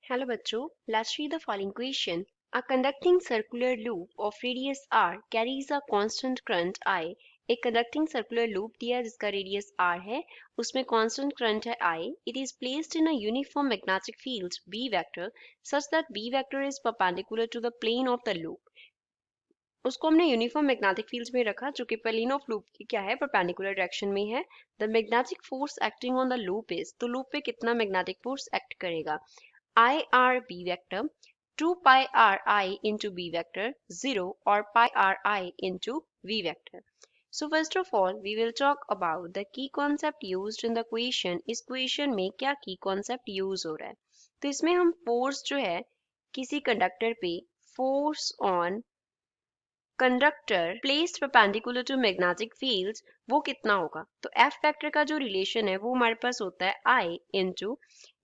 Hello बच्चों, let's read the following question. A conducting circular loop of radius r carries a constant current I. एक conducting circular loop दिया है जिसका radius r है, उसमें constant current है I. It is placed in a uniform magnetic field B vector such that B vector is perpendicular to the plane of the loop. उसको हमने uniform magnetic field में रखा जो कि प्लेन ऑफ लूप की क्या है परपेंडिकुलर डायरेक्शन में है. The magnetic force acting on the loop is, तो लूप पे कितना मैग्नेटिक फोर्स एक्ट करेगा. I r b vector 2 pi r I into b vector 0 or pi r I into v vector. So first of all we will talk about the key concept used in the equation. इस equation में क्या key concept use हो रहा है. तो इसमें हम force जो है किसी कंडक्टर पे force on conductor placed perpendicular to magnetic fields वो कितना होगा. तो एफ वेक्टर का जो रिलेशन है वो हमारे पास होता है I into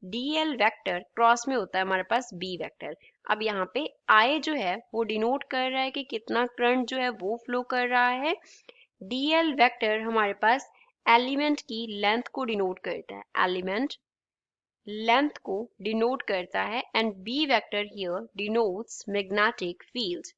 D L vector cross में होता है हमारे पास बी वेक्टर. अब यहाँ पे आई जो है वो डिनोट कर रहा है कि कितना करंट जो है वो फ्लो कर रहा है. डी एल वैक्टर हमारे पास एलिमेंट की लेंथ को डिनोट करता है, एलिमेंट लेंथ को डिनोट करता है. And B vector here denotes magnetic field.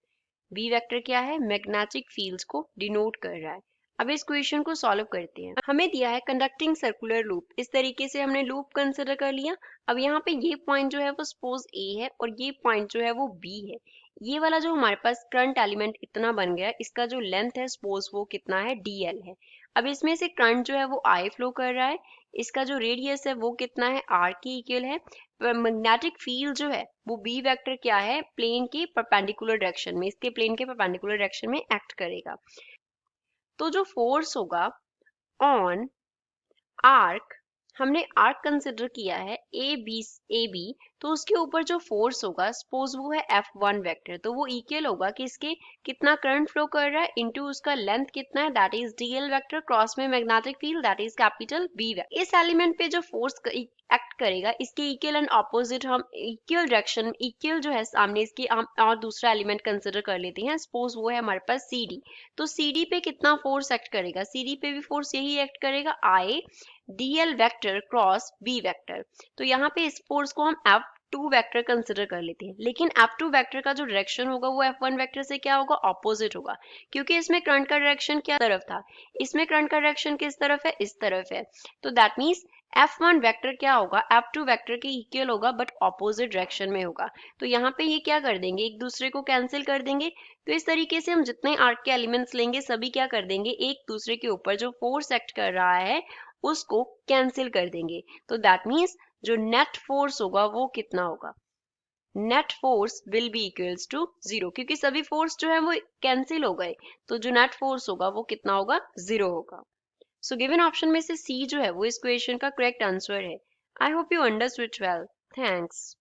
B vector क्या है, मैग्नेटिक फील्ड्स को डिनोट कर रहा है. अब इस क्वेश्चन को सॉल्व करते हैं. हमें दिया है कंडक्टिंग सर्कुलर लूप. इस तरीके से हमने लूप कंसिडर कर लिया. अब यहाँ पे ये पॉइंट जो है वो सपोज ए है और ये पॉइंट जो है वो बी है. ये वाला जो हमारे पास करंट एलिमेंट इतना बन गया, इसका जो लेंथ है सपोज वो कितना है, dl है. अब इसमें से करंट जो है वो I फ्लो कर रहा है. इसका जो रेडियस है वो कितना है, r के इक्वल है. मैग्नेटिक फील्ड जो है वो बी वेक्टर क्या है, प्लेन के परपेंडिकुलर डायरेक्शन में, इसके प्लेन के परपेंडिकुलर डायरेक्शन में एक्ट करेगा. तो जो फोर्स होगा ऑन आर्क, हमने आर्क कंसिडर किया है ए बी, तो उसके ऊपर जो फोर्स होगा सपोज वो है F1 वेक्टर, तो वो इक्वल होगा कि इसके कितना करंट फ्लो कर रहा है इनटू उसका लेंथ कितना है, that is DL vector cross में magnetic field that is capital B vector. इस एलिमेंट पे जो फोर्स एक्ट करेगा इसके इक्वल एंड ऑपोजिट हम इक्वल डायरेक्शन, इक्वल जो है सामने इसकी हम और दूसरा एलिमेंट कंसिडर कर लेते हैं. सपोज वो है हमारे पास सी डी, तो सी डी पे कितना फोर्स एक्ट करेगा, सी डी पे भी फोर्स यही एक्ट करेगा, आई dl vector cross b vector. तो यहाँ पे इस फोर्स को हम F2 वेक्टर कंसिडर कर लेते हैं. लेकिन F2 वेक्टर का जो डायरेक्शन होगा वो F1 वेक्टर से क्या होगा, ऑपोजिट होगा, क्योंकि इसमें करंट का डायरेक्शन क्या तरफ था, इसमें करंट का डायरेक्शन किस तरफ है, इस तरफ है. तो दैट मीन्स F1 वेक्टर क्या होगा, F2 वेक्टर के इक्वल होगा बट ऑपोजिट डायरेक्शन में होगा. तो यहाँ पे ये क्या कर देंगे, एक दूसरे को कैंसिल कर देंगे. तो इस तरीके से हम जितने आर्क के एलिमेंट्स लेंगे सभी क्या कर देंगे, एक दूसरे के ऊपर जो फोर्स एक्ट कर रहा है उसको कैंसिल कर देंगे. तो दैट मीन्स जो नेट फोर्स होगा वो कितना होगा, net force will be equals to 0, क्योंकि सभी फोर्स जो है वो कैंसिल हो गए. तो जो नेट फोर्स होगा वो कितना होगा, 0 होगा. सो गिवन ऑप्शन में से सी जो है वो इस क्वेश्चन का करेक्ट आंसर है. I hope you understood well. Thanks.